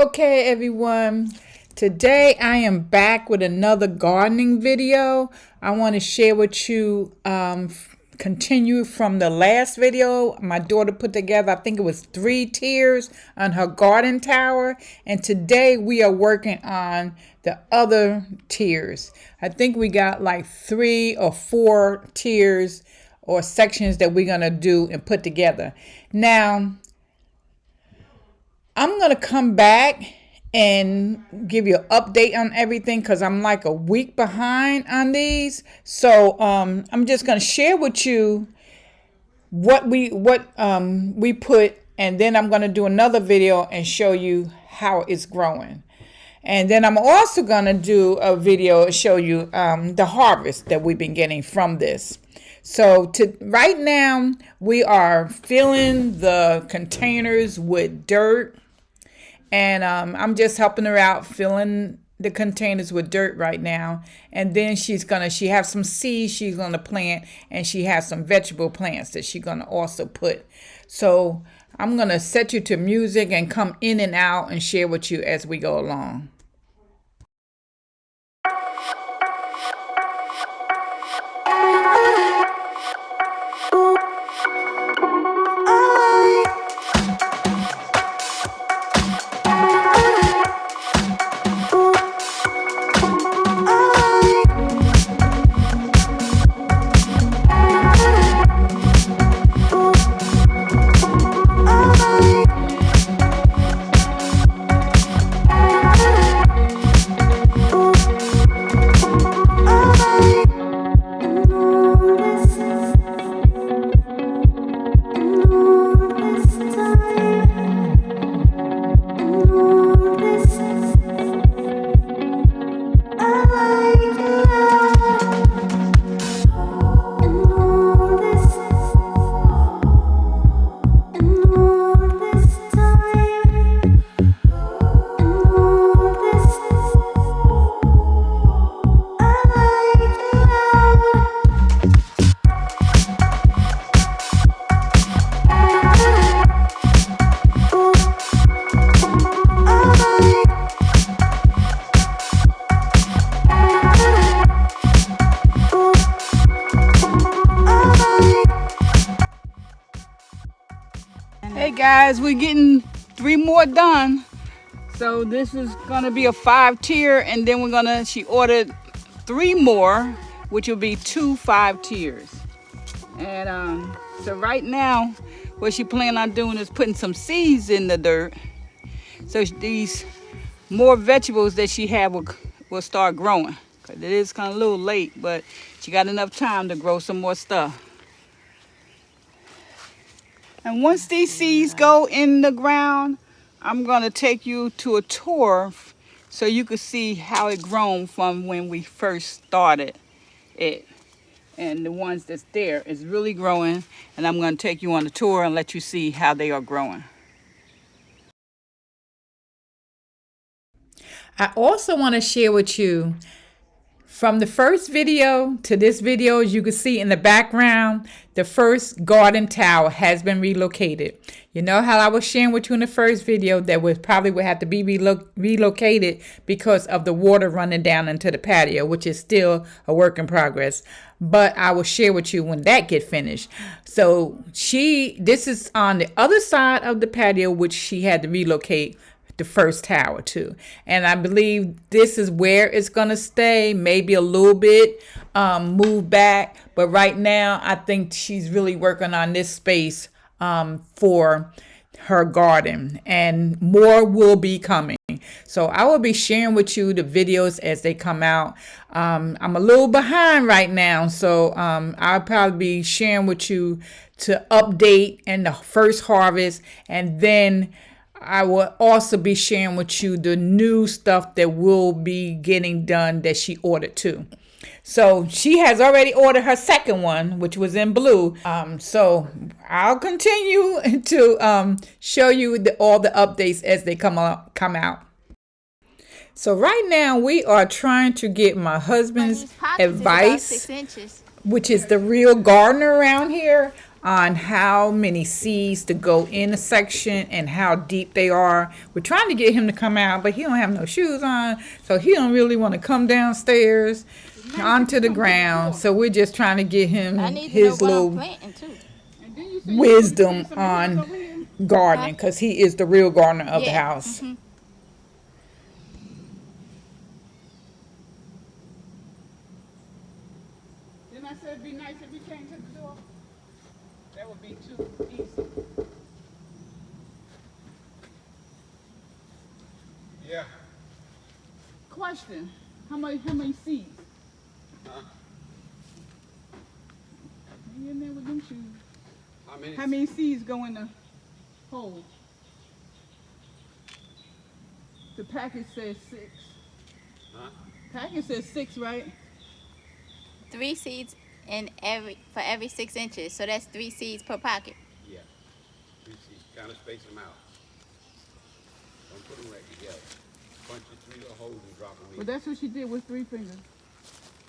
Okay, everyone. Today I am back with another gardening video. I want to share with you, continue from the last video my daughter put together. I think it was 3 tiers on her garden tower. And today we are working on the other tiers. I think we got like 3 or 4 tiers or sections that we're going to do and put together. Now, I'm going to come back and give you an update on everything because I'm like a week behind on these. So I'm just going to share with you what we put, and then I'm going to do another video and show you how it's growing. And then I'm also going to do a video and show you the harvest that we've been getting from this. So right now we are filling the containers with dirt. And I'm just helping her out filling the containers with dirt right now. And then she has some seeds she's gonna plant, and she has some vegetable plants that she's gonna also put. So I'm gonna set you to music and come in and out and share with you as we go along. Hey guys, we're getting 3 more done. So this is gonna be a 5 tier, and then she ordered 3 more, which will be 2 5 tiers. And so right now, what she planning on doing is putting some seeds in the dirt. So these more vegetables that she have will start growing. Cause it is kind of a little late, but she got enough time to grow some more stuff. And once these seeds go in the ground, I'm gonna take you to a tour so you can see how it grown from when we first started it. And the ones that's there is really growing, and I'm gonna take you on a tour and let you see how they are growing. I also want to share with you, from the first video to this video, as you can see in the background, the first garden tower has been relocated. You know how I was sharing with you in the first video that would have to be relocated because of the water running down into the patio, which is still a work in progress. But I will share with you when that gets finished. So this is on the other side of the patio, which she had to relocate the first tower too. And I believe this is where it's gonna stay, maybe a little bit move back, but right now I think she's really working on this space for her garden, and more will be coming. So I will be sharing with you the videos as they come out. I'm a little behind right now, so I'll probably be sharing with you to update and the first harvest, and then I will also be sharing with you the new stuff that will be getting done that she ordered too. So she has already ordered her second one, which was in blue. So I'll continue to show you all the updates as they come out. So right now we are trying to get my husband's advice, which is the real gardener around here, on how many seeds to go in a section and how deep they are. We're trying to get him to come out, but he don't have no shoes on, so he don't really want to come downstairs onto the ground. So we're just trying to get him his little wisdom on gardening, because he is the real gardener of the house. Didn't I say it'd be nice if you came to the door? That would be too easy. Yeah. Question: How many seeds? Huh? You in there with them shoes? How How many seeds go in the hole? The package says 6. Huh? Package says 6, right? 3 seeds for every 6 inches, so that's 3 seeds per pocket. Yeah. 3 seeds. Kind of space them out. Don't put them right together. Punch your 3 little holes and drop them in. Well, that's what she did with 3 fingers.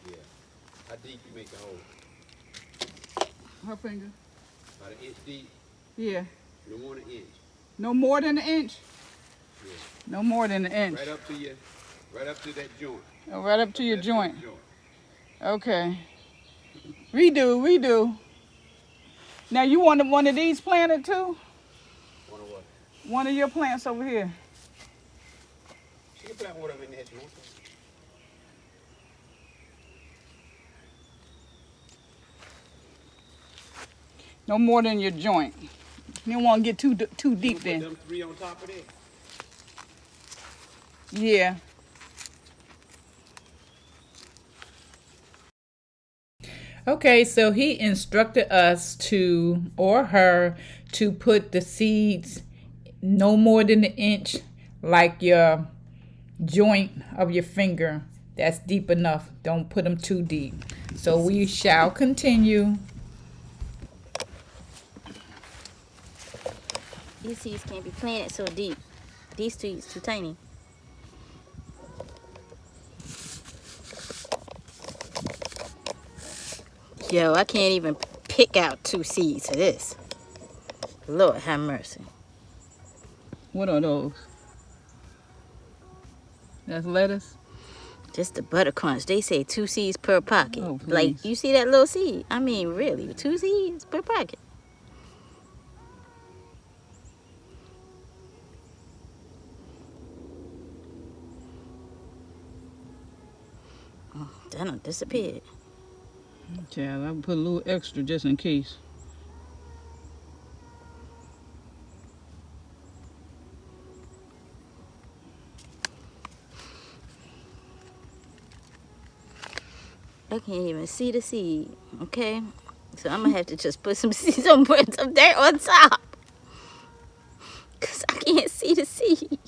Yeah. How deep you make the hole? Her finger. About 1 inch deep. Yeah. No more than 1 inch. No more than 1 inch. Yeah. No more than 1 inch. Right up to that joint. Oh, right up to your That's joint. the joint. Okay. Redo. Now you want one of these planted too? One of what? One of your plants over here. She can plant whatever in there she wants. No more than your joint. You don't want to get too deep Put in. them 3 on top of that. Yeah. Okay, so he instructed us to, or her, to put the seeds no more than 1 inch, like your joint of your finger. That's deep enough. Don't put them too deep. So we shall continue. These seeds can't be planted so deep. These seeds too tiny. Yo, I can't even pick out 2 seeds of this. Lord have mercy. What are those? That's lettuce? Just the butter crunch. They say 2 seeds per pocket. Oh, Like, please. you see that little seed? I mean, really, 2 seeds per pocket. Oh, that done disappeared. Child, I put a little extra just in case. I can't even see the seed, okay? So I'm gonna have to just put some some dirt on top. Cause I can't see the seed.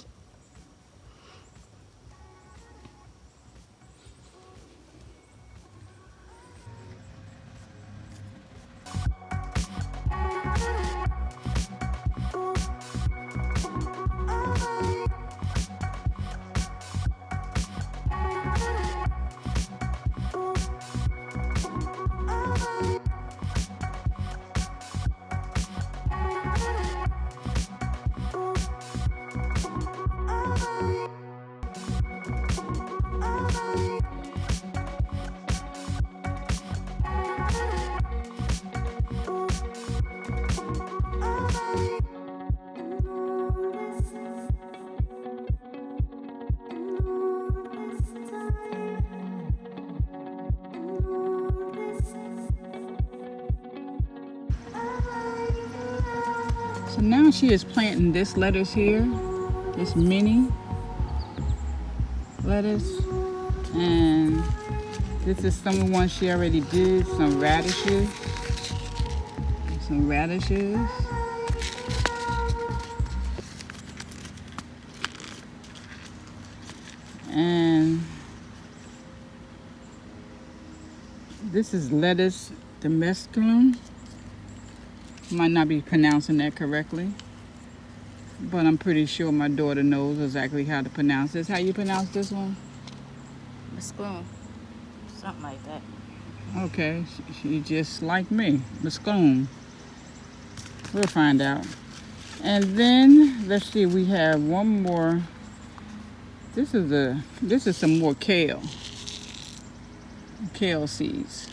So now she is planting this lettuce here, this mini lettuce, and this is some of the ones she already did, some radishes, and this is lettuce domesticum. Might not be pronouncing that correctly, but I'm pretty sure my daughter knows exactly how to pronounce this. How you pronounce this one? Muscroom. Something like that. Okay, she just like me, Muscone. We'll find out. And then let's see, we have one more. This is some more kale. Kale seeds.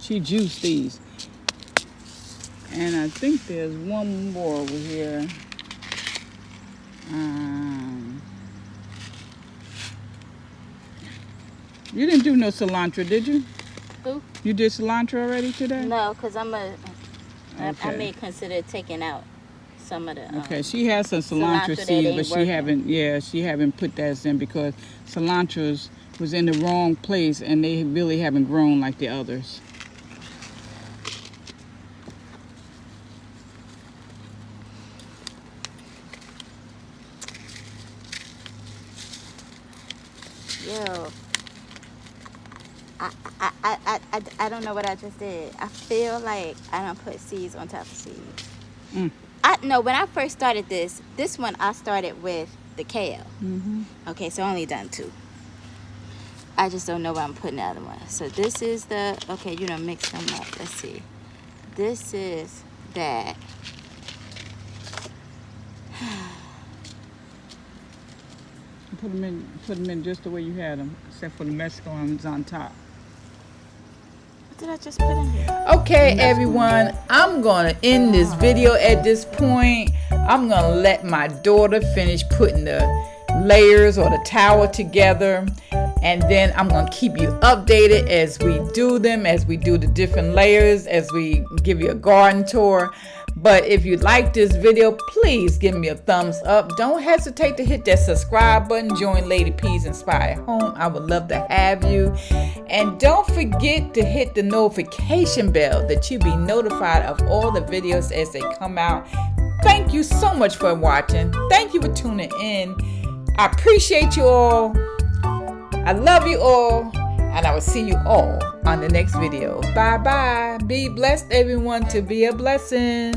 She juiced these. And I think there's one more over here. You didn't do no cilantro, did you? Who? You did cilantro already today? No, because I Okay. may consider taking out some of the. Okay, she has some cilantro cilantro that seeds, ain't but she working. haven't. Yeah, she haven't put that in because cilantro's was in the wrong place, and they really haven't grown like the others. Yo, I don't know what I just did. I feel like I don't put seeds on top of seeds. Mm. I no, when I first started this one I started with the kale. Mm-hmm. Okay, so I only done 2. I just don't know where I'm putting the other one. So this is the, okay, you know, mix them up. Let's see. This is that. Put them in just the way you had them, except for the mesclun on top. What did I just put in here? Okay, everyone, I'm gonna end this video at this point. I'm gonna let my daughter finish putting the layers or the tower together, and then I'm gonna keep you updated as we do them, as we do the different layers, as we give you a garden tour. But if you like this video, please give me a thumbs up. Don't hesitate to hit that subscribe button. Join Lady P's Inspired Home. I would love to have you. And don't forget to hit the notification bell that you be notified of all the videos as they come out. Thank you so much for watching. Thank you for tuning in. I appreciate you all. I love you all. And I will see you all on the next video. Bye bye. Be blessed, everyone, to be a blessing.